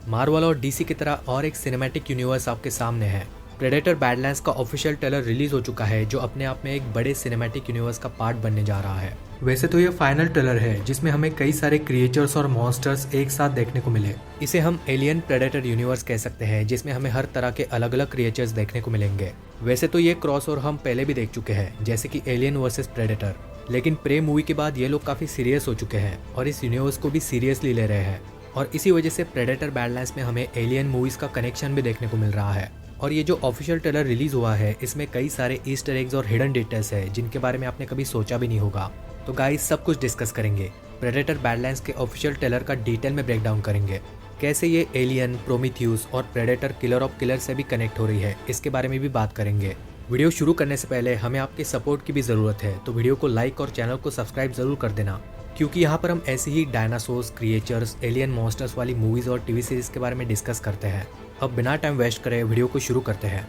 Marvel और DC की तरह और एक सिनेमैटिक यूनिवर्स आपके सामने है। प्रेडेटर बैडलैंड्स का ऑफिशियल ट्रेलर रिलीज हो चुका है, जो अपने आप में एक बड़े सिनेमैटिक यूनिवर्स का पार्ट बनने जा रहा है। वैसे तो ये फाइनल ट्रेलर है जिसमें हमें कई सारे क्रिएचर्स और मॉन्स्टर्स एक साथ देखने को मिले। इसे हम एलियन प्रेडेटर यूनिवर्स कह सकते हैं, जिसमें हमें हर तरह के अलग अलग क्रिएचर्स देखने को मिलेंगे। वैसे तो ये क्रॉस ओवर हम पहले भी देख चुके हैं, जैसे कि एलियन वर्सेस प्रेडेटर, लेकिन प्रे मूवी के बाद ये लोग काफी सीरियस हो चुके हैं और इस यूनिवर्स को भी सीरियसली ले रहे हैं। और इसी वजह से प्रेडेटर बैडलैंड्स में हमें एलियन मूवीज का कनेक्शन भी देखने को मिल रहा है। और ये जो ऑफिशियल ट्रेलर रिलीज हुआ है, इसमें कई सारे ईस्टर एग्स और हिडन डिटेल्स है जिनके बारे में आपने कभी सोचा भी नहीं होगा। तो गाइस, सब कुछ डिस्कस करेंगे। प्रेडेटर बैडलैंड्स के ऑफिशियल ट्रेलर का डिटेल में ब्रेक डाउन करेंगे। कैसे ये एलियन, प्रोमीथियस और प्रेडेटर किलर ऑफ किलर से भी कनेक्ट हो रही है, इसके बारे में भी बात करेंगे। वीडियो शुरू करने से पहले हमें आपके सपोर्ट की भी जरूरत है, तो वीडियो को लाइक और चैनल को सब्सक्राइब जरूर कर देना, क्योंकि यहाँ पर हम ऐसी ही डायनासोर्स, क्रिएचर्स, एलियन मॉन्स्टर्स वाली मूवीज और टीवी सीरीज के बारे में डिस्कस करते हैं। अब बिना टाइम वेस्ट करे वीडियो को शुरू करते हैं।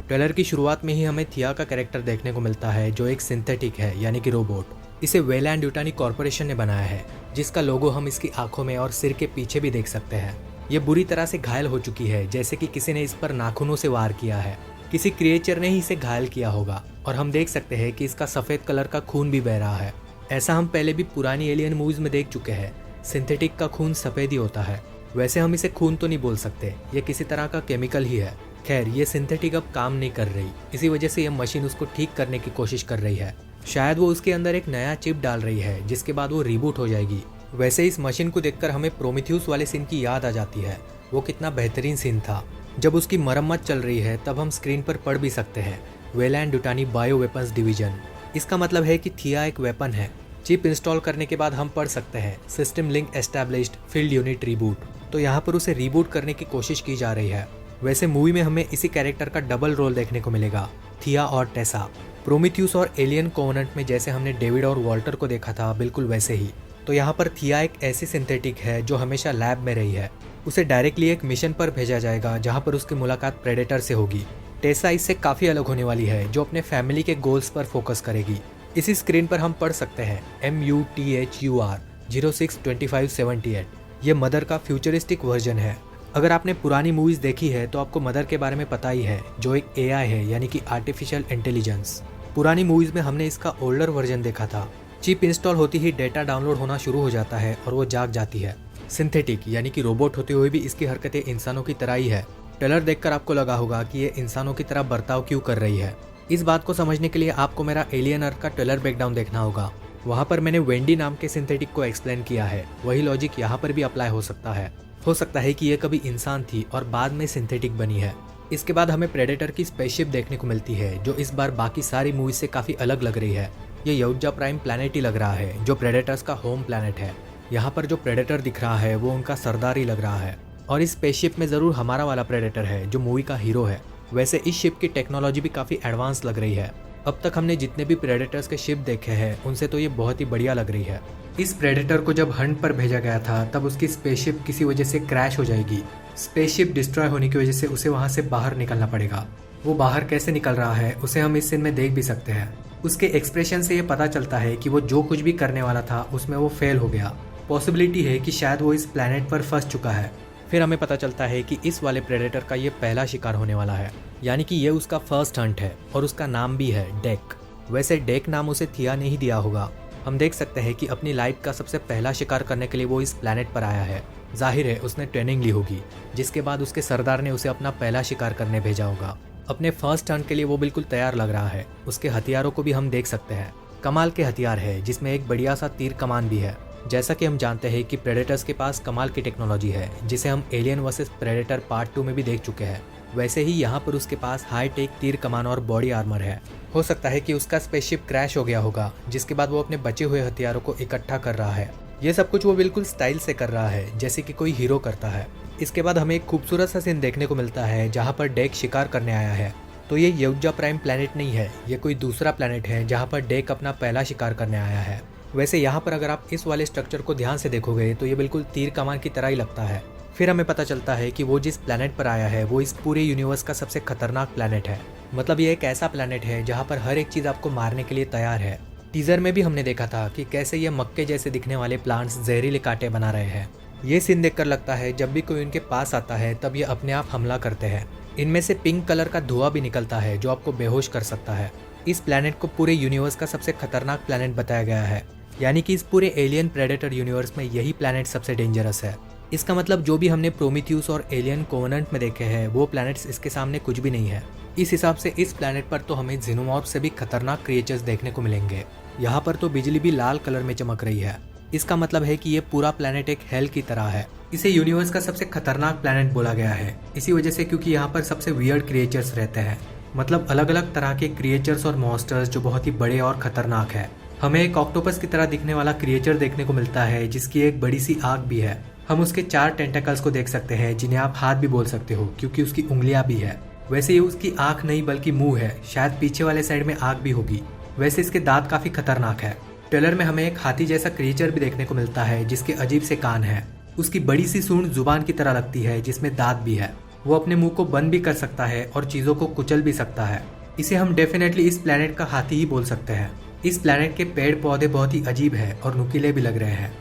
ट्रेलर की शुरुआत में ही हमें थिया का कैरेक्टर देखने को मिलता है, जो एक सिंथेटिक है, यानी कि रोबोट। इसे वेलैंड यूटानी कॉर्पोरेशन ने बनाया है, जिसका लोगो हम इसकी आंखों में और सिर के पीछे भी देख सकते हैं। ये बुरी तरह से घायल हो चुकी है, जैसे कि किसी ने इस पर नाखूनों से वार किया है। किसी क्रिएचर ने ही इसे घायल किया होगा और हम देख सकते हैं कि इसका सफेद कलर का खून भी बह रहा है। ऐसा हम पहले भी पुरानी एलियन मूवीज में देख चुके हैं। सिंथेटिक का खून सफेद ही होता है। वैसे हम इसे खून तो नहीं बोल सकते, ये किसी तरह का केमिकल ही है। खैर, ये सिंथेटिक अब काम नहीं कर रही, इसी वजह से ये मशीन उसको ठीक करने की कोशिश कर रही है। शायद वो उसके अंदर एक नया चिप डाल रही है, जिसके बाद वो रिबूट हो जाएगी। वैसे इस मशीन को देखकर हमें प्रोमीथियस वाले सीन की याद आ जाती है। वो कितना बेहतरीन सीन था। जब उसकी मरम्मत चल रही है तब हम स्क्रीन पर पढ़ भी सकते हैं, Weyland Yutani bio weapons division. इसका मतलब है कि थिया एक वेपन है। चिप इंस्टॉल करने के बाद हम पढ़ सकते हैं, system link established, field unit reboot. तो यहाँ पर उसे रिबूट करने की कोशिश की जा रही है। वैसे मूवी में हमें इसी कैरेक्टर का डबल रोल देखने को मिलेगा, थिया और टेसा। प्रोमीथियस और एलियन कोवेनेंट में जैसे हमने डेविड और वॉल्टर को देखा था, बिल्कुल वैसे ही। तो यहाँ पर थिया एक ऐसी सिंथेटिक है जो हमेशा लैब में रही है। उसे डायरेक्टली एक मिशन पर भेजा जाएगा, जहाँ पर उसकी मुलाकात प्रेडेटर से होगी। टेसा इससे काफ़ी अलग होने वाली है, जो अपने फैमिली के गोल्स पर फोकस करेगी। इसी स्क्रीन पर हम पढ़ सकते हैं MUTHUR 062578। ये मदर का फ्यूचरिस्टिक वर्जन है। अगर आपने पुरानी मूवीज देखी है तो आपको मदर के बारे में पता ही है, जो एक AI है, यानी कि आर्टिफिशियल इंटेलिजेंस। पुरानी मूवीज में हमने इसका ओल्डर वर्जन देखा था। चिप इंस्टॉल होती ही डेटा डाउनलोड होना शुरू हो जाता है और वो जाग जाती है। सिंथेटिक यानी कि रोबोट होते हुए भी इसकी हरकतें इंसानों की तरह ही है। ट्रेलर देखकर आपको लगा होगा कि ये इंसानों की तरह बर्ताव क्यों कर रही है। इस बात को समझने के लिए आपको मेरा एलियन अर्थ का ट्रेलर ब्रेकडाउन देखना होगा। वहाँ पर मैंने वेंडी नाम के सिंथेटिक को एक्सप्लेन किया है। वही लॉजिक यहाँ पर भी अप्लाई हो सकता है। हो सकता है कि ये कभी इंसान थी और बाद में सिंथेटिक बनी है। इसके बाद हमें प्रेडेटर की स्पेसशिप देखने को मिलती है, जो इस बार बाकी सारी मूवीज से काफी अलग लग रही है। ये यौजा प्राइम प्लैनेट ही लग रहा है, जो प्रेडेटर्स का होम प्लैनेट है। यहाँ पर जो प्रेडेटर दिख रहा है वो उनका सरदार ही लग रहा है। और इस स्पेसशिप में जरूर हमारा वाला प्रेडेटर है, जो मूवी का हीरो है। वैसे इस शिप की टेक्नोलॉजी भी काफी एडवांस लग रही है। अब तक हमने जितने भी प्रेडेटर्स के शिप देखे हैं, उनसे तो ये बहुत ही बढ़िया लग रही है। इस प्रेडेटर को जब हंट पर भेजा गया था, तब उसकी स्पेसशिप किसी वजह से क्रैश हो जाएगी। स्पेसशिप डिस्ट्रॉय होने की वजह से उसे वहां से बाहर निकलना पड़ेगा। वो बाहर कैसे निकल रहा है, उसे हम इस सीन में देख भी सकते हैं। उसके एक्सप्रेशन से ये पता चलता है कि वो जो कुछ भी करने वाला था, उसमें वो फेल हो गया। पॉसिबिलिटी है कि शायद वो इस प्लैनेट पर फंस चुका है। फिर हमें पता चलता है कि इस वाले प्रेडेटर का ये पहला शिकार होने वाला है, यानी कि ये उसका फर्स्ट हंट है और उसका नाम भी है डेक। वैसे डेक नाम उसे थिया ने ही दिया होगा। हम देख सकते हैं कि अपनी लाइफ का सबसे पहला शिकार करने के लिए वो इस प्लैनेट पर आया है। जाहिर है उसने ट्रेनिंग ली होगी, जिसके बाद उसके सरदार ने उसे अपना पहला शिकार करने भेजा होगा। अपने फर्स्ट हंट के लिए वो बिल्कुल तैयार लग रहा है। उसके हथियारों को भी हम देख सकते हैं। कमाल के हथियार है, जिसमें एक बढ़िया सा तीर कमान भी है। जैसा कि हम जानते हैं कि प्रेडेटर्स के पास कमाल की टेक्नोलॉजी है, जिसे हम एलियन वर्सेस प्रेडेटर पार्ट 2 में भी देख चुके हैं। वैसे ही यहाँ पर उसके पास हाई टेक तीर कमान और बॉडी आर्मर है। हो सकता है कि उसका स्पेसशिप क्रैश हो गया होगा, जिसके बाद वो अपने बचे हुए हथियारों को इकट्ठा कर रहा है। ये सब कुछ वो बिल्कुल स्टाइल से कर रहा है, जैसे कि कोई हीरो करता है। इसके बाद हमें एक खूबसूरत सा सीन देखने को मिलता है, जहाँ पर डेक शिकार करने आया है। तो ये यौजा प्राइम प्लैनेट नहीं है, ये कोई दूसरा प्लैनेट है, जहाँ पर डेक अपना पहला शिकार करने आया है। वैसे यहाँ पर अगर आप इस वाले स्ट्रक्चर को ध्यान से देखोगे तो ये बिल्कुल तीर कमान की तरह ही लगता है। फिर हमें पता चलता है कि वो जिस प्लैनेट पर आया है वो इस पूरे यूनिवर्स का सबसे खतरनाक प्लैनेट है। मतलब ये एक ऐसा प्लैनेट है जहाँ पर हर एक चीज़ आपको मारने के लिए तैयार है। टीजर में भी हमने देखा था कि कैसे ये मक्के जैसे दिखने वाले प्लांट्स जहरीले कांटे बना रहे हैं। ये सीन देखकर लगता है जब भी कोई उनके पास आता है तब ये अपने आप हमला करते हैं। इनमें से पिंक कलर का धुआं भी निकलता है जो आपको बेहोश कर सकता है। इस प्लैनेट को पूरे यूनिवर्स का सबसे खतरनाक प्लैनेट बताया गया है, यानी कि इस पूरे एलियन प्रेडेटर यूनिवर्स में यही प्लैनेट सबसे डेंजरस है। इसका मतलब जो भी हमने प्रोमीथियस और एलियन कोवेनेंट में देखे हैं वो प्लैनेट्स इसके सामने कुछ भी नहीं है। इस हिसाब से इस प्लैनेट पर तो हमें ज़ेनोमॉर्फ से भी खतरनाक क्रिएचर्स देखने को मिलेंगे। यहाँ पर तो बिजली भी लाल कलर में चमक रही है। इसका मतलब है कि ये पूरा प्लैनेट एक हेल की तरह है। इसे यूनिवर्स का सबसे खतरनाक प्लैनेट बोला गया है इसी वजह से क्योंकि यहाँ पर सबसे वियर्ड क्रिएचर्स रहते हैं। मतलब अलग अलग तरह के क्रिएचर्स और मॉन्स्टर्स जो बहुत ही बड़े और खतरनाक है। हमें एक ऑक्टोपस की तरह दिखने वाला क्रिएचर देखने को मिलता है जिसकी एक बड़ी सी आंख भी है। हम उसके 4 टेंटेकल्स को देख सकते हैं जिन्हें आप हाथ भी बोल सकते हो क्योंकि उसकी उंगलियां भी है। वैसे ये उसकी आंख नहीं बल्कि मुंह है, शायद पीछे वाले साइड में आंख भी होगी। वैसे इसके दांत काफी खतरनाक है। ट्रेलर में हमें एक हाथी जैसा क्रिएचर भी देखने को मिलता है जिसके अजीब से कान है। उसकी बड़ी सी सूंड जुबान की तरह लगती है जिसमें दांत भी है। वो अपने मुंह को बंद भी कर सकता है और चीजों को कुचल भी सकता है। इसे हम डेफिनेटली इस प्लैनेट का हाथी ही बोल सकते हैं। इस प्लैनेट के पेड़ पौधे बहुत ही अजीब है और नुकीले भी लग रहे हैं।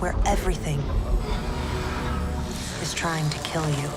Where everything is trying to kill you.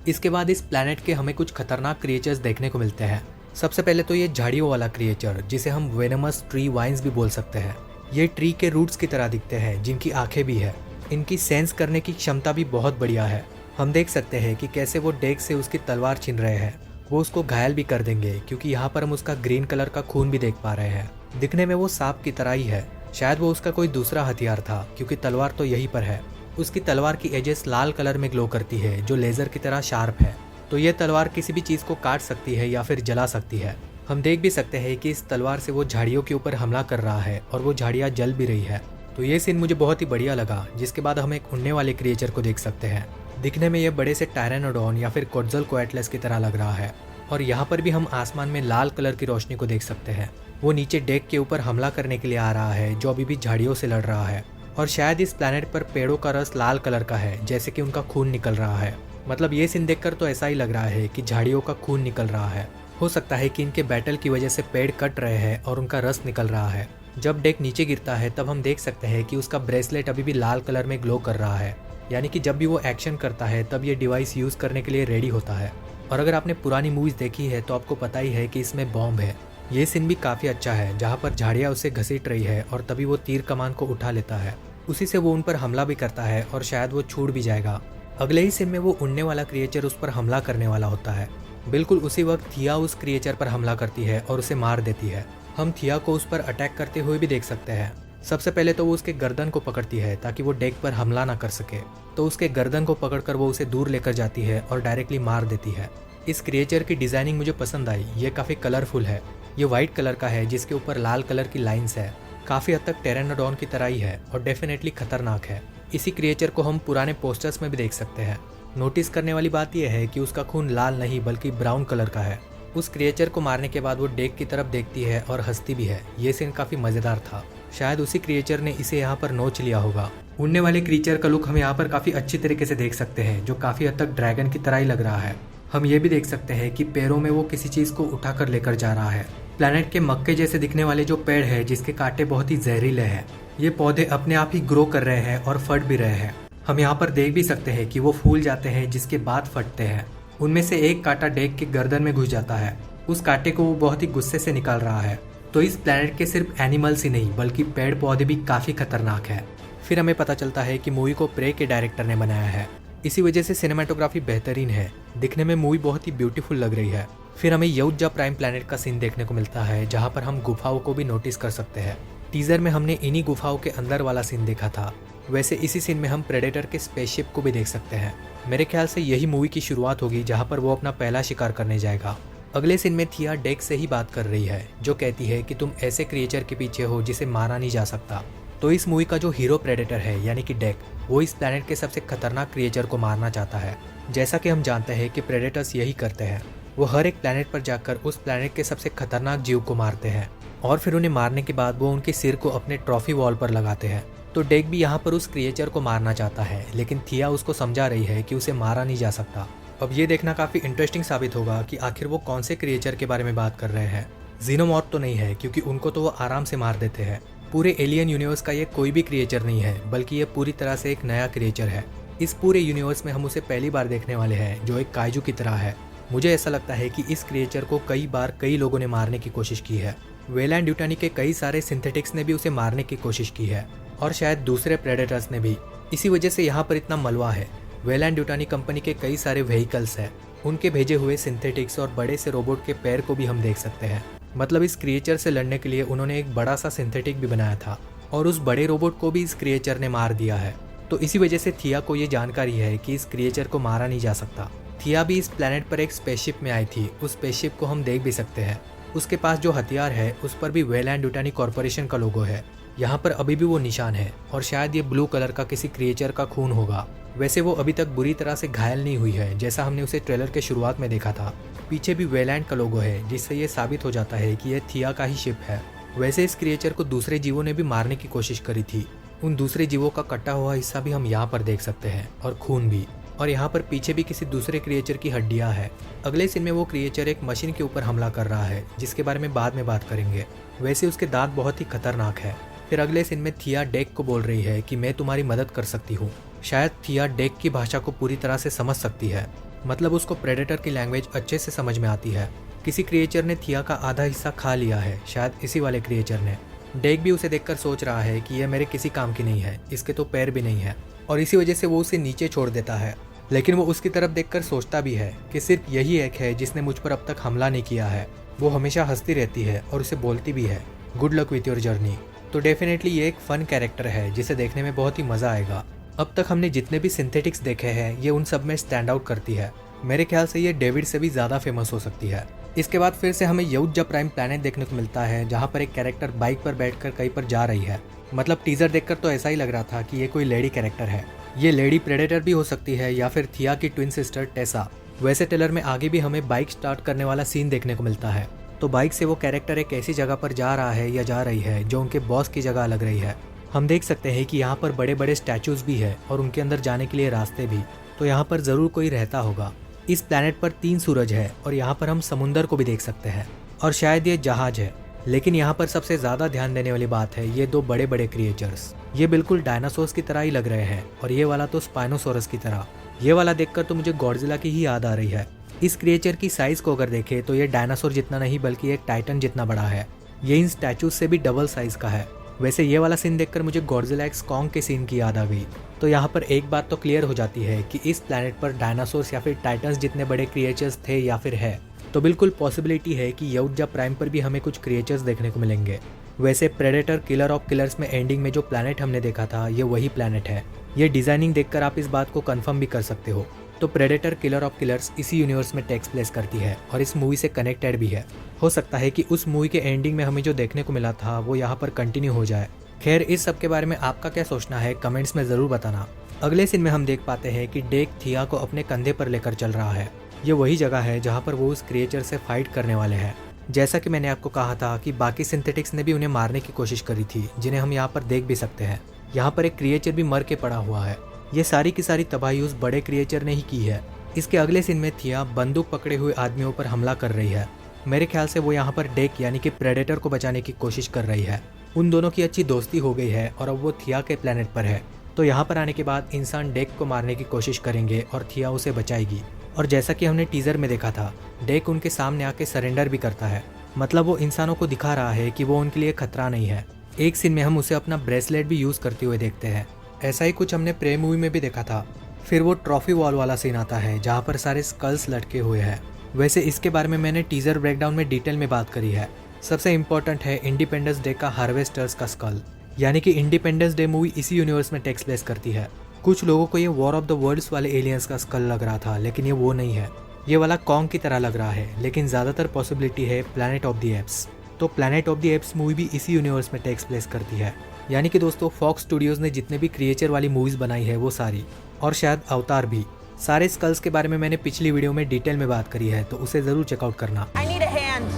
इसके बाद इस प्लैनेट के हमें कुछ खतरनाक क्रिएचर्स देखने को मिलते हैं। सबसे पहले तो ये झाड़ियों वाला क्रिएचर जिसे हम वेनमस ट्री वाइन्स भी बोल सकते हैं। ये ट्री के रूट्स की तरह दिखते हैं जिनकी आंखें भी है। इनकी सेंस करने की क्षमता भी बहुत बढ़िया है। हम देख सकते हैं कि कैसे वो डेक से उसकी तलवार छीन रहे हैं। वो उसको घायल भी कर देंगे क्योंकि यहाँ पर हम उसका ग्रीन कलर का खून भी देख पा रहे हैं। दिखने में वो सांप की तरह ही है। शायद वो उसका कोई दूसरा हथियार था क्योंकि तलवार तो यहीं पर है। उसकी तलवार की एजेस लाल कलर में ग्लो करती है जो लेजर की तरह शार्प है। तो ये तलवार किसी भी चीज को काट सकती है या फिर जला सकती है। हम देख भी सकते हैं कि इस तलवार से वो झाड़ियों के ऊपर हमला कर रहा है और वो झाड़ियाँ जल भी रही है। तो ये सीन मुझे बहुत ही बढ़िया लगा। जिसके बाद हम एक उड़ने वाले क्रिएचर को देख सकते हैं। दिखने में ये बड़े से टायरानोडॉन या फिर कोएटलस की तरह लग रहा है। और यहाँ पर भी हम आसमान में लाल कलर की रोशनी को देख सकते हैं। वो नीचे डेक के ऊपर हमला करने के लिए आ रहा है जो अभी भी झाड़ियों से लड़ रहा है। और शायद इस प्लैनेट पर पेड़ों का रस लाल कलर का है जैसे कि उनका खून निकल रहा है। मतलब ये सीन देखकर तो ऐसा ही लग रहा है कि झाड़ियों का खून निकल रहा है। हो सकता है कि इनके बैटल की वजह से पेड़ कट रहे हैं और उनका रस निकल रहा है। जब डेक नीचे गिरता है तब हम देख सकते हैं कि उसका ब्रेसलेट अभी भी लाल कलर में ग्लो कर रहा है, यानी कि जब भी वो एक्शन करता है तब ये डिवाइस यूज करने के लिए रेडी होता है। और अगर आपने पुरानी मूवीज देखी है तो आपको पता ही है कि इसमें बॉम्ब है। ये सीन भी काफी अच्छा है जहाँ पर झाड़ियाँ उसे घसीट रही है और तभी वो तीर कमान को उठा लेता है। उसी से वो उन पर हमला भी करता है और शायद वो छूट भी जाएगा। अगले ही सीन में वो उड़ने वाला क्रिएचर उस पर हमला करने वाला होता है। बिल्कुल उसी वक्त थिया उस क्रिएचर पर हमला करती है और उसे मार देती है। हम थिया को उस पर अटैक करते हुए भी देख सकते हैं। सबसे पहले तो वो उसके गर्दन को पकड़ती है ताकि वो डेक पर हमला ना कर सके। तो उसके गर्दन को पकड़कर वो उसे दूर लेकर जाती है और डायरेक्टली मार देती है। इस क्रिएचर की डिजाइनिंग मुझे पसंद आई। ये काफी कलरफुल है। ये व्हाइट कलर का है जिसके ऊपर लाल कलर की लाइंस है। काफी हद तक टेरानोडॉन की तरह ही है और डेफिनेटली खतरनाक है। इसी क्रिएचर को हम पुराने पोस्टर्स में भी देख सकते हैं। नोटिस करने वाली बात यह है कि उसका खून लाल नहीं बल्कि ब्राउन कलर का है। उस क्रिएचर को मारने के बाद वो डेक की तरफ देखती है और हंसती भी है। ये सीन काफी मजेदार था। शायद उसी क्रिएचर ने इसे यहाँ पर नोच लिया होगा। उड़ने वाले क्रिएचर का लुक हम यहाँ पर काफी अच्छी तरीके से देख सकते हैं जो काफी हद तक ड्रैगन की तरह ही लग रहा है। हम ये भी देख सकते हैं कि पैरों में वो किसी चीज को उठाकर लेकर जा रहा है। प्लैनेट के मक्के जैसे दिखने वाले जो पेड़ है जिसके कांटे बहुत ही जहरीले हैं। ये पौधे अपने आप ही ग्रो कर रहे हैं और फट भी रहे हैं। हम यहाँ पर देख भी सकते हैं कि वो फूल जाते हैं जिसके बाद फटते हैं। उनमें से एक कांटा डेक के गर्दन में घुस जाता है। उस कांटे को वो बहुत ही गुस्से से निकाल रहा है। तो इस प्लैनेट के सिर्फ एनिमल्स ही नहीं बल्कि पेड़ पौधे भी काफी खतरनाक है। फिर हमें पता चलता है कि मूवी को प्रे के डायरेक्टर ने बनाया है। इसी वजह से सिनेमेटोग्राफी बेहतरीन है। दिखने में मूवी बहुत ही ब्यूटीफुल लग रही है। फिर हमें यौजा प्राइम प्लैनेट का सीन देखने को मिलता है जहाँ पर हम गुफाओं को भी नोटिस कर सकते हैं। टीजर में हमने इन्हीं गुफाओं के अंदर वाला सीन देखा था। वैसे इसी सीन में हम प्रेडेटर के स्पेसशिप को भी देख सकते हैं। मेरे ख्याल से यही मूवी की शुरुआत होगी जहाँ पर वो अपना पहला शिकार करने जाएगा। अगले सीन में थिया डेक से ही बात कर रही है जो कहती है कि तुम ऐसे क्रिएचर के पीछे हो जिसे मारा नहीं जा सकता। तो इस मूवी का जो हीरो प्रेडेटर है यानी कि डेक, वो इस प्लैनेट के सबसे खतरनाक क्रिएचर को मारना चाहता है। जैसा कि हम जानते हैं कि प्रेडेटर्स यही करते हैं। वो हर एक प्लैनेट पर जाकर उस प्लैनेट के सबसे खतरनाक जीव को मारते हैं और फिर उन्हें मारने के बाद वो उनके सिर को अपने ट्रॉफी वॉल पर लगाते हैं। तो डेक भी यहाँ पर उस क्रिएचर को मारना चाहता है, लेकिन थिया उसको समझा रही है कि उसे मारा नहीं जा सकता। अब ये देखना काफ़ी इंटरेस्टिंग साबित होगा कि आखिर वो कौन से क्रिएचर के बारे में बात कर रहे हैं। जीनोमॉर्फ तो नहीं है, क्योंकि उनको तो वो आराम से मार देते हैं। पूरे एलियन यूनिवर्स का ये कोई भी क्रिएचर नहीं है, बल्कि ये पूरी तरह से एक नया क्रिएचर है। इस पूरे यूनिवर्स में हम उसे पहली बार देखने वाले हैं, जो एक काइजू की तरह है। मुझे ऐसा लगता है कि इस क्रिएचर को कई बार कई लोगों ने मारने की कोशिश की है। वेलैंड यूटानी के कई सारे सिंथेटिक्स ने भी उसे मारने की कोशिश की है, और शायद दूसरे प्रेडेटर्स ने भी। इसी वजह से यहाँ पर इतना मलबा है। वेलैंड यूटानी कंपनी के कई सारे व्हीकल्स हैं, उनके भेजे हुए सिंथेटिक्स और बड़े से रोबोट के पैर को भी हम देख सकते हैं। मतलब इस क्रिएचर से लड़ने के लिए उन्होंने एक बड़ा सा सिंथेटिक भी बनाया था, और उस बड़े रोबोट को भी इस क्रिएचर ने मार दिया है। तो इसी वजह से थिया को ये जानकारी है कि इस क्रिएचर को मारा नहीं जा सकता। थिया भी इस प्लेनेट पर एक स्पेसशिप में आई थी, उस स्पेसशिप को हम देख भी सकते हैं। उसके पास जो हथियार है उस पर भी वेलैंड यूटानी कॉर्पोरेशन का लोगो है। यहाँ पर अभी भी वो निशान है, और शायद ये ब्लू कलर का किसी क्रिएचर का खून होगा। वैसे वो अभी तक बुरी तरह से घायल नहीं हुई है, जैसा हमने उसे ट्रेलर के शुरुआत में देखा था। पीछे भी वेलैंड का लोगो है, जिससे ये साबित हो जाता है कि यह थिया का ही शिप है। वैसे इस क्रिएचर को दूसरे जीवों ने भी मारने की कोशिश करी थी। उन दूसरे जीवों का कटा हुआ हिस्सा भी हम यहाँ पर देख सकते हैं, और खून भी। और यहाँ पर पीछे भी किसी दूसरे क्रिएचर की हड्डियाँ हैं। अगले सीन में वो क्रिएचर एक मशीन के ऊपर हमला कर रहा है, जिसके बारे में बाद में बात करेंगे। वैसे उसके दांत बहुत ही खतरनाक है। फिर अगले सीन में थिया डेक को बोल रही है कि मैं तुम्हारी मदद कर सकती हूँ। शायद थिया डेक की भाषा को पूरी तरह से समझ सकती है, मतलब उसको प्रेडेटर की लैंग्वेज अच्छे से समझ में आती है। किसी क्रिएचर ने थिया का आधा हिस्सा खा लिया है, शायद इसी वाले क्रिएचर ने। डेक भी उसे देखकर सोच रहा है कि यह मेरे किसी काम की नहीं है, इसके तो पैर भी नहीं है, और इसी वजह से वो उसे नीचे छोड़ देता है। लेकिन वो उसकी तरफ देखकर सोचता भी है कि सिर्फ यही एक है जिसने मुझ पर अब तक हमला नहीं किया है। वो हमेशा हंसती रहती है और उसे बोलती भी है, good luck with your journey. तो डेफिनेटली ये एक फन कैरेक्टर है, जिसे देखने में बहुत ही मजा आएगा। अब तक हमने जितने भी सिंथेटिक्स देखे हैं, ये उन सब में स्टैंड आउट करती है। मेरे ख्याल से ये डेविड से भी ज़्यादा फेमस हो सकती है। इसके बाद फिर से हमें यौजा प्राइम प्लैनेट देखने को मिलता है, जहाँ पर एक कैरेक्टर बाइक पर बैठकर कहीं पर जा रही है। मतलब टीजर देखकर तो ऐसा ही लग रहा था कि ये कोई लेडी कैरेक्टर है। ये लेडी प्रेडेटर भी हो सकती है, या फिर थिया की ट्विन सिस्टर टेसा। वैसे ट्रेलर में आगे भी हमें बाइक स्टार्ट करने वाला सीन देखने को मिलता है। तो बाइक से वो कैरेक्टर एक ऐसी जगह पर जा रहा है या जा रही है जो उनके बॉस की जगह लग रही है। हम देख सकते हैं कि यहाँ पर बड़े बड़े स्टैचूज भी है, और उनके अंदर जाने के लिए रास्ते भी। तो यहाँ पर जरूर कोई रहता होगा। इस प्लैनेट पर 3 सूरज है, और यहाँ पर हम समुंदर को भी देख सकते हैं, और शायद ये जहाज है। लेकिन यहाँ पर सबसे ज्यादा ध्यान देने वाली बात है ये 2 बड़े बड़े क्रिएचर्स। ये बिल्कुल डायनासोर्स की तरह ही लग रहे हैं, और ये वाला तो स्पाइनोसोरस की तरह। ये वाला देखकर तो मुझे गॉडजिला की ही याद आ रही है। इस क्रिएचर की साइज को अगर देखें तो ये डायनासोर जितना नहीं, बल्कि एक टाइटन जितना बड़ा है। ये इन स्टैचूज से भी डबल साइज का है। वैसे ये वाला सीन देखकर मुझे गॉडजिला एक्स कॉन्ग के सीन की याद आ गई। तो यहाँ पर एक बात तो क्लियर हो जाती है कि इस प्लैनेट पर डायनासोर्स या फिर टाइटन्स जितने बड़े क्रिएचर्स थे या फिर है। तो बिल्कुल पॉसिबिलिटी है कि यौजा प्राइम पर भी हमें कुछ क्रिएचर्स देखने को मिलेंगे। वैसे प्रेडेटर किलर ऑफ किलर्स में एंडिंग में जो प्लैनेट हमने देखा था, ये वही प्लैनेट है। ये डिजाइनिंग देखकर आप इस बात को कंफर्म भी कर सकते हो। तो प्रेडेटर किलर ऑफ किलर्स इसी यूनिवर्स में टेक्स प्लेस करती है, और इस मूवी से कनेक्टेड भी है। हो सकता है कि उस मूवी के एंडिंग में हमें जो देखने को मिला था वो यहाँ पर कंटिन्यू हो जाए। खैर, इस सब के बारे में आपका क्या सोचना है कमेंट्स में ज़रूर बताना। अगले सीन में हम देख पाते हैं कि डेक थिया को अपने कंधे पर लेकर चल रहा है। ये वही जगह है जहाँ पर वो उस क्रिएचर से फाइट करने वाले हैं। जैसा कि मैंने आपको कहा था कि बाकी सिंथेटिक्स ने भी उन्हें मारने की कोशिश करी थी, जिन्हें हम यहाँ पर देख भी सकते हैं। यहाँ पर एक क्रिएचर भी मर के पड़ा हुआ है। ये सारी की सारी तबाही उस बड़े क्रिएचर ने ही की है। इसके अगले सीन में थिया बंदूक पकड़े हुए आदमियों पर हमला कर रही है। मेरे ख्याल से वो यहाँ पर डेक यानी कि प्रेडेटर को बचाने की कोशिश कर रही है। उन दोनों की अच्छी दोस्ती हो गई है, और अब वो थिया के प्लेनेट पर है। तो यहाँ पर आने के बाद इंसान डेक को मारने की कोशिश करेंगे, और थिया उसे बचाएगी। और जैसा कि हमने टीजर में देखा था, डेक उनके सामने आके सरेंडर भी करता है। मतलब वो इंसानों को दिखा रहा है कि वो उनके लिए खतरा नहीं है। एक सीन में हम उसे अपना ब्रेसलेट भी यूज करते हुए देखते हैं। ऐसा ही कुछ हमने प्रे मूवी में भी देखा था। फिर वो ट्रॉफी वॉल वाला सीन आता है, जहाँ पर सारे स्कल्स लटके हुए हैं। वैसे इसके बारे में मैंने टीजर ब्रेकडाउन में डिटेल में बात करी है। सबसे इम्पोर्टेंट है इंडिपेंडेंस डे का हार्वेस्टर्स का स्कल, यानी कि इंडिपेंडेंस डे मूवी इसी यूनिवर्स में टेक्स प्लेस करती है। कुछ लोगों को ये वॉर ऑफ द वर्ल्ड्स वाले एलियंस का स्कल लग रहा था, लेकिन ये वो नहीं है। ये वाला कॉन्ग की तरह लग रहा है, लेकिन ज़्यादातर पॉसिबिलिटी है प्लैनेट ऑफ द एप्स। तो planet of the apps movie भी इसी यूनिवर्स में टेक्स प्लेस करती है। यानी कि दोस्तों, फॉक्स स्टूडियोज़ ने जितने भी क्रिएचर वाली मूवीज़ बनाई है वो सारी, और शायद अवतार भी। सारे स्कल्स के बारे में मैंने पिछली वीडियो में डिटेल में बात करी है, तो उसे ज़रूर चेकआउट करना। I need a hand.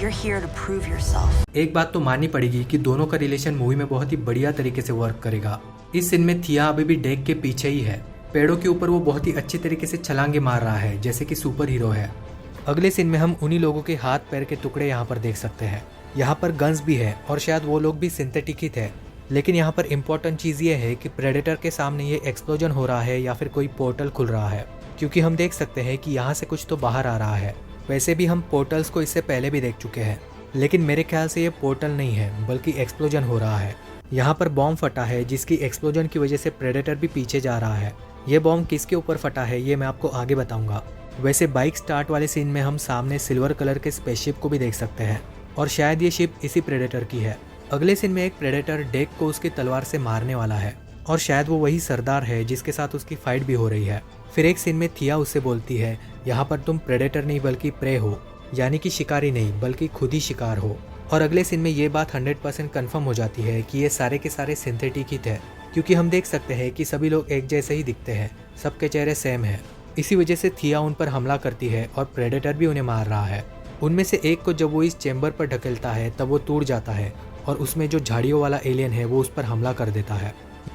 You're here to prove yourself. एक बात तो माननी पड़ेगी कि दोनों का रिलेशन मूवी में बहुत ही बढ़िया तरीके से वर्क करेगा। इस सीन में थिया अभी भी डेक के पीछे ही है। पेड़ों के ऊपर वो बहुत ही अच्छी तरीके से छलांगे मार रहा है जैसे कि सुपर हीरो है। अगले सीन में हम उन्हीं लोगों के हाथ पैर के टुकड़े यहाँ पर देख सकते हैं। यहाँ पर गन्स भी है और शायद वो लोग भी सिंथेटिक ही थे। लेकिन यहाँ पर इम्पोर्टेंट चीज़ ये है कि प्रेडेटर के सामने ये एक्सप्लोजन हो रहा है या फिर कोई पोर्टल खुल रहा है, क्योंकि हम देख सकते हैं कि यहाँ से कुछ तो बाहर आ रहा है। वैसे भी हम पोर्टल्स को इससे पहले भी देख चुके हैं, लेकिन मेरे ख्याल से ये पोर्टल नहीं है बल्कि एक्सप्लोजन हो रहा है। यहाँ पर बॉम्ब फटा है जिसकी एक्सप्लोजन की वजह से प्रेडेटर भी पीछे जा रहा है। ये बॉम्ब किसके ऊपर फटा है ये मैं आपको आगे बताऊंगा। वैसे बाइक स्टार्ट वाले सीन में हम सामने सिल्वर कलर के स्पेसशिप को भी देख सकते हैं और शायद ये शिप इसी प्रेडेटर की है। अगले सीन में एक प्रेडेटर डेक को उसकी तलवार से मारने वाला है और शायद वो वही सरदार है जिसके साथ उसकी फाइट भी हो रही है। फिर एक सीन में थिया उससे बोलती है, यहाँ पर तुम प्रेडेटर नहीं बल्कि प्रे हो, यानी कि शिकारी नहीं बल्कि खुद ही शिकार हो। और अगले सीन में ये बात 100% कन्फर्म हो जाती है कि ये सारे के सारे सिंथेटिक ही थे, क्योंकि हम देख सकते हैं कि सभी लोग एक जैसे ही दिखते हैं, सबके चेहरे सेम हैं। इसी वजह से थिया उन पर हमला करती है और प्रेडेटर भी उन्हें मार रहा है। उनमें से एक को जब वो इस चेंबर पर ढकेलता है तब वो टूट जाता है और उसमें जो झाड़ियों वाला एलियन है वो उस पर हमला कर देता है।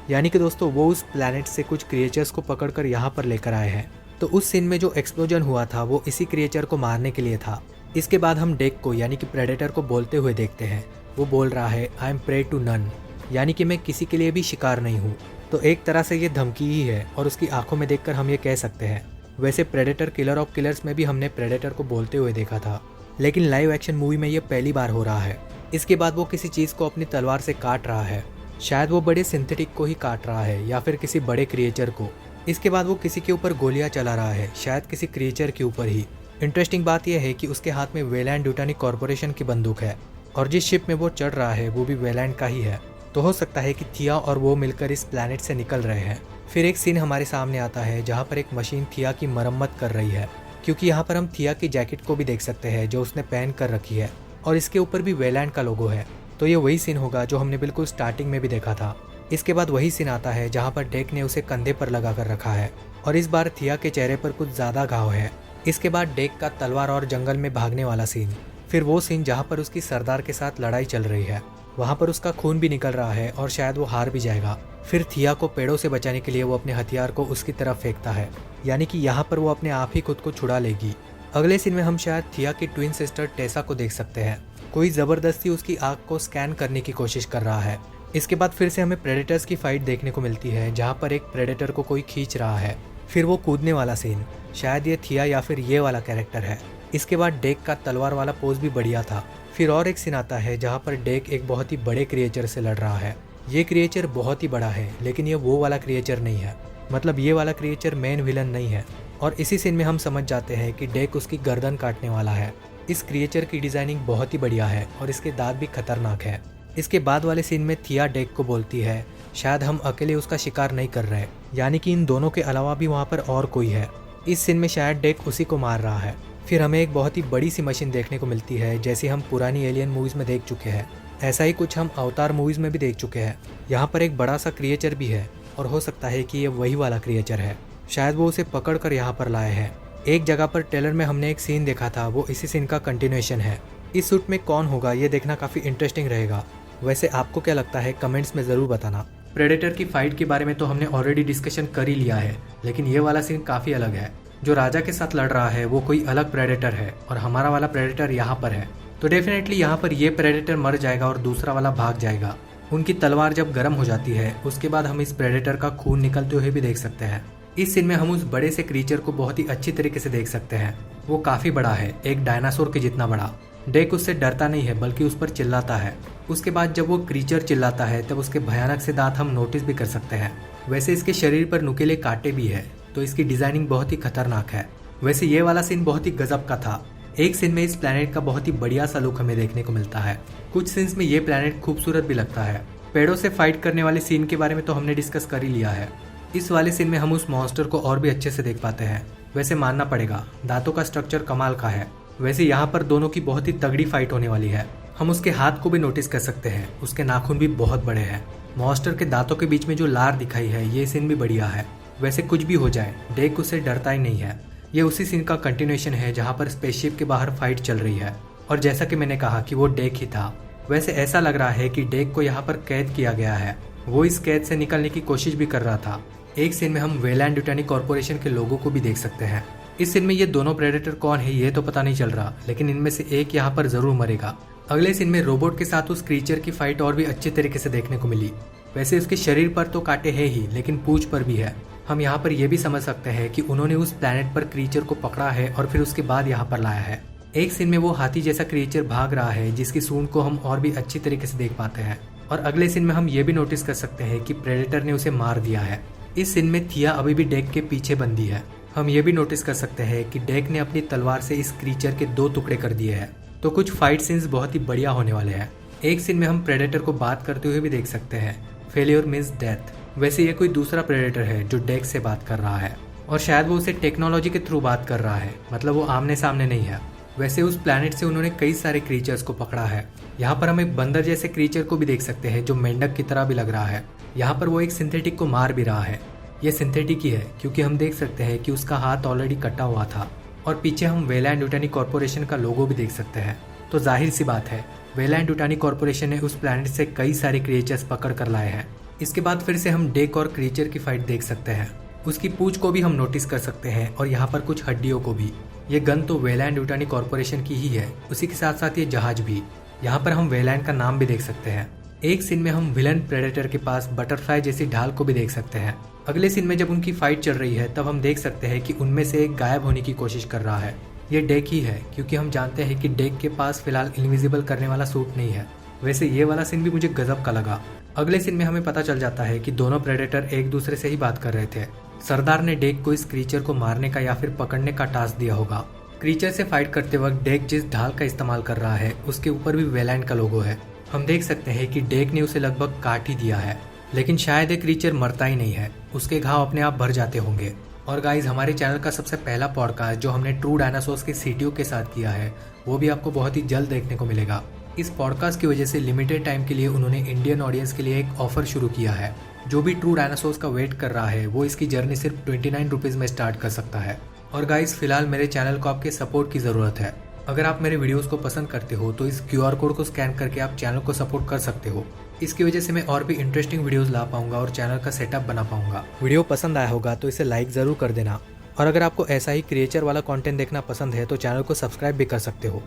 यानी कि दोस्तों वो उस प्लैनेट से कुछ क्रिएचर्स को पकड़कर यहाँ पर लेकर आए हैं। तो उस सीन में जो एक्सप्लोजन हुआ था वो इसी क्रिएचर को मारने के लिए था। इसके बाद हम डेक को यानी कि प्रेडेटर को बोलते हुए देखते हैं। वो बोल रहा है, I am prey to none, यानी कि मैं किसी के लिए भी शिकार नहीं हूँ। तो एक तरह से ये धमकी ही है और उसकी आंखों में देखकर हम ये कह सकते हैं। वैसे प्रेडेटर किलर ऑफ किलर्स में भी हमने प्रेडेटर को बोलते हुए देखा था, लेकिन लाइव एक्शन मूवी में ये पहली बार हो रहा है। इसके बाद वो किसी चीज़ को अपनी तलवार से काट रहा है, शायद वो बड़े सिंथेटिक को ही काट रहा है या फिर किसी बड़े क्रिएचर को। इसके बाद वो किसी के ऊपर गोलियां चला रहा है, शायद किसी क्रिएचर के ऊपर ही। इंटरेस्टिंग बात यह है कि उसके हाथ में वेलैंड यूटानी कॉर्पोरेशन की बंदूक है और जिस शिप में वो चढ़ रहा है वो भी वेलैंड का ही है। तो हो सकता है कि थिया और वो मिलकर इस प्लैनेट से निकल रहे हैं। फिर एक सीन हमारे सामने आता है जहाँ पर एक मशीन थिया की मरम्मत कर रही है, क्योंकि यहाँ पर हम थिया की जैकेट को भी देख सकते हैं जो उसने पहन कर रखी है और इसके ऊपर भी वेलैंड का लोगो है। तो ये वही सीन होगा जो हमने बिल्कुल स्टार्टिंग में भी देखा था। इसके बाद वही सीन आता है जहाँ पर डेक ने उसे कंधे पर लगा कर रखा है और इस बार थिया के चेहरे पर कुछ ज़्यादा घाव है। इसके बाद डेक का तलवार और जंगल में भागने वाला सीन, फिर वो सीन जहाँ पर उसकी सरदार के साथ लड़ाई चल रही है, वहाँ पर उसका खून भी निकल रहा है और शायद वो हार भी जाएगा। फिर थिया को पेड़ों से बचाने के लिए वो अपने हथियार को उसकी तरफ फेंकता है, यानी कि यहाँ पर वो अपने आप ही खुद को छुड़ा लेगी। अगले सीन में हम शायद थिया की ट्विन सिस्टर टेसा को देख सकते हैं। कोई ज़बरदस्ती उसकी आँख को स्कैन करने की कोशिश कर रहा है। इसके बाद फिर से हमें प्रेडेटर्स की फाइट देखने को मिलती है जहाँ पर एक प्रेडेटर को कोई खींच रहा है। फिर वो कूदने वाला सीन, शायद ये थिया या फिर ये वाला कैरेक्टर है। इसके बाद डेक का तलवार वाला पोज भी बढ़िया था। फिर और एक सीन आता है जहाँ पर डेक एक बहुत ही बड़े क्रिएचर से लड़ रहा है। ये क्रिएचर बहुत ही बड़ा है, लेकिन ये वो वाला क्रिएचर नहीं है, मतलब ये वाला क्रिएचर मेन विलन नहीं है। और इसी सीन में हम समझ जाते हैं कि डेक उसकी गर्दन काटने वाला है। इस क्रिएचर की डिजाइनिंग बहुत ही बढ़िया है और इसके दांत भी खतरनाक है। इसके बाद वाले सीन में थिया डेक को बोलती है, शायद हम अकेले उसका शिकार नहीं कर रहे, यानी कि इन दोनों के अलावा भी वहाँ पर और कोई है। इस सीन में शायद डेक उसी को मार रहा है। फिर हमें एक बहुत ही बड़ी सी मशीन देखने को मिलती है जैसे हम पुरानी एलियन मूवीज में देख चुके हैं। ऐसा ही कुछ हम अवतार मूवीज में भी देख चुके हैं। यहाँ पर एक बड़ा सा क्रिएचर भी है और हो सकता है कि ये वही वाला क्रिएचर है। शायद वो उसे पकड़ कर यहाँ पर लाए हैं। एक जगह पर ट्रेलर में हमने एक सीन देखा था, वो इसी सीन का कंटिन्यूएशन है। इस सूट में कौन होगा ये देखना काफ़ी इंटरेस्टिंग रहेगा। वैसे आपको क्या लगता है कमेंट्स में ज़रूर बताना। प्रेडेटर की फाइट के बारे में तो हमने ऑलरेडी डिस्कशन कर ही लिया है, लेकिन ये वाला सीन काफ़ी अलग है। जो राजा के साथ लड़ रहा है वो कोई अलग प्रेडेटर है और हमारा वाला प्रेडेटर यहाँ पर है। तो डेफिनेटली यहाँ पर ये प्रेडेटर मर जाएगा और दूसरा वाला भाग जाएगा। उनकी तलवार जब गर्म हो जाती है उसके बाद हम इस प्रेडेटर का खून निकलते हुए भी देख सकते हैं। इस सीन में हम उस बड़े से क्रीचर को बहुत ही अच्छी तरीके से देख सकते हैं। वो काफ़ी बड़ा है, एक डायनासोर के जितना बड़ा। डेक उससे डरता नहीं है बल्कि उस पर चिल्लाता है। उसके बाद जब वो क्रीचर चिल्लाता है तब उसके भयानक से दांत हम नोटिस भी कर सकते हैं। वैसे इसके शरीर पर नुकीले कांटे भी है, तो इसकी डिजाइनिंग बहुत ही खतरनाक है। वैसे ये वाला सीन बहुत ही गजब का था। एक सीन में इस प्लेनेट का बहुत ही बढ़िया सा लुक हमें देखने को मिलता है। कुछ सीन्स में ये प्लेनेट खूबसूरत भी लगता है। पेड़ों से फाइट करने वाले सीन के बारे में तो हमने डिस्कस कर ही लिया है। इस वाले सीन में हम उस मॉन्स्टर को और भी अच्छे से देख पाते हैं। वैसे मानना पड़ेगा दांतों का स्ट्रक्चर कमाल का है। वैसे यहाँ पर दोनों की बहुत ही तगड़ी फाइट होने वाली है। हम उसके हाथ को भी नोटिस कर सकते हैं, उसके नाखून भी बहुत बड़े हैं। मॉन्स्टर के दांतों के बीच में जो लार दिखाई है ये सीन भी बढ़िया है। वैसे कुछ भी हो जाए डेक उससे डरता ही नहीं है। ये उसी सीन का कंटिन्यूएशन है जहाँ पर स्पेसशिप के बाहर फाइट चल रही है। और जैसा कि मैंने कहा कि वो डेक ही था, वैसे ऐसा लग रहा है कि डेक को यहाँ पर कैद किया गया है। वो इस कैद से निकलने की कोशिश भी कर रहा था। एक सीन में हम वेलैंड यूटानी कॉर्पोरेशन के लोगों को भी देख सकते हैं। इस सीन में ये दोनों प्रेडेटर कौन है ये तो पता नहीं चल रहा, लेकिन इनमें से एक यहाँ पर जरूर मरेगा। अगले सीन में रोबोट के साथ उस क्रीचर की फाइट और भी अच्छे तरीके से देखने को मिली। वैसे उसके शरीर पर तो कांटे है ही, लेकिन पूंछ पर भी है। हम यहाँ पर यह भी समझ सकते हैं कि उन्होंने उस प्लेनेट पर क्रीचर को पकड़ा है और फिर उसके बाद यहाँ पर लाया है। एक सीन में वो हाथी जैसा क्रीचर भाग रहा है, जिसकी सूंड को हम और भी अच्छी तरीके से देख पाते हैं। और अगले सीन में हम ये भी नोटिस कर सकते हैं कि प्रेडेटर ने उसे मार दिया है। इस सीन में थिया अभी भी डेक के पीछे बंदी है। हम ये भी नोटिस कर सकते हैं कि डेक ने अपनी तलवार से इस क्रीचर के 2 टुकड़े कर दिए हैं। तो कुछ फाइट सीन्स बहुत ही बढ़िया होने वाले हैं। एक सीन में हम प्रेडेटर को बात करते हुए भी देख सकते हैं। Failure means death. वैसे ये कोई दूसरा प्रेडेटर है जो डेक से बात कर रहा है, और शायद वो उसे टेक्नोलॉजी के थ्रू बात कर रहा है, मतलब वो आमने सामने नहीं है। वैसे उस प्लैनेट से उन्होंने कई सारे क्रीचर्स को पकड़ा है। यहाँ पर हम एक बंदर जैसे क्रीचर को भी देख सकते हैं जो मेंढक की तरह भी लग रहा है। यहाँ पर वो एक सिंथेटिक को मार भी रहा है। ये सिंथेटिक ही है क्योंकि हम देख सकते हैं कि उसका हाथ ऑलरेडी कटा हुआ था, और पीछे हम वेलैंड यूटानी कॉर्पोरेशन का लोगो भी देख सकते हैं। तो जाहिर सी बात है, वेलैंड यूटानी कॉर्पोरेशन ने उस प्लैनेट से कई सारे क्रिएचर्स पकड़ कर लाए हैं। इसके बाद फिर से हम डेक और क्रीचर की फाइट देख सकते हैं। उसकी पूंछ को भी हम नोटिस कर सकते हैं और यहाँ पर कुछ हड्डियों को भी। ये गन तो वेलैंड यूटानी कॉर्पोरेशन की ही है, उसी के साथ साथ ये जहाज भी। यहाँ पर हम वेलैंड का नाम भी देख सकते हैं। एक सीन में हम विलन प्रेडेटर के पास बटरफ्लाई जैसी ढाल को भी देख सकते हैं। अगले सीन में जब उनकी फाइट चल रही है तब हम देख सकते हैं कि उनमें से एक गायब होने की कोशिश कर रहा है। ये डेक ही है, क्योंकि हम जानते हैं कि डेक के पास फिलहाल इनविजिबल करने वाला सूट नहीं है। वैसे ये वाला सीन भी मुझे गजब का लगा। अगले सीन में हमें पता चल जाता है कि दोनों प्रेडेटर एक दूसरे से ही बात कर रहे थे। सरदार ने डेक को इस क्रीचर को मारने का या फिर पकड़ने का टास्क दिया होगा। क्रीचर से फाइट करते वक्त डेक जिस ढाल का इस्तेमाल कर रहा है उसके ऊपर भी वेलैंड का लोगो है। हम देख सकते हैं कि डेक ने उसे लगभग काट ही दिया है, लेकिन शायद ये क्रीचर मरता ही नहीं है, उसके घाव अपने आप भर जाते होंगे। और गाइज, हमारे चैनल का सबसे पहला पॉडकास्ट जो हमने ट्रू डायनासोर्स के सीटीओ के साथ किया है, वो भी आपको बहुत ही जल्द देखने को मिलेगा। इस पॉडकास्ट की वजह से लिमिटेड टाइम के लिए उन्होंने इंडियन ऑडियंस के लिए एक ऑफर शुरू किया है। जो भी ट्रू डायनासोर्स का वेट कर रहा है वो इसकी जर्नी सिर्फ 29 रुपीज़ में स्टार्ट कर सकता है। और गाइज, फिलहाल मेरे चैनल को आपके सपोर्ट की ज़रूरत है। अगर आप मेरे वीडियोस को पसंद करते हो तो इस QR कोड को स्कैन करके आप चैनल को सपोर्ट कर सकते हो। इसकी वजह से मैं और भी इंटरेस्टिंग वीडियोस ला पाऊंगा और चैनल का सेटअप बना पाऊंगा। वीडियो पसंद आया होगा तो इसे लाइक ज़रूर कर देना, और अगर आपको ऐसा ही क्रिएचर वाला कंटेंट देखना पसंद है तो चैनल को सब्सक्राइब भी कर सकते हो।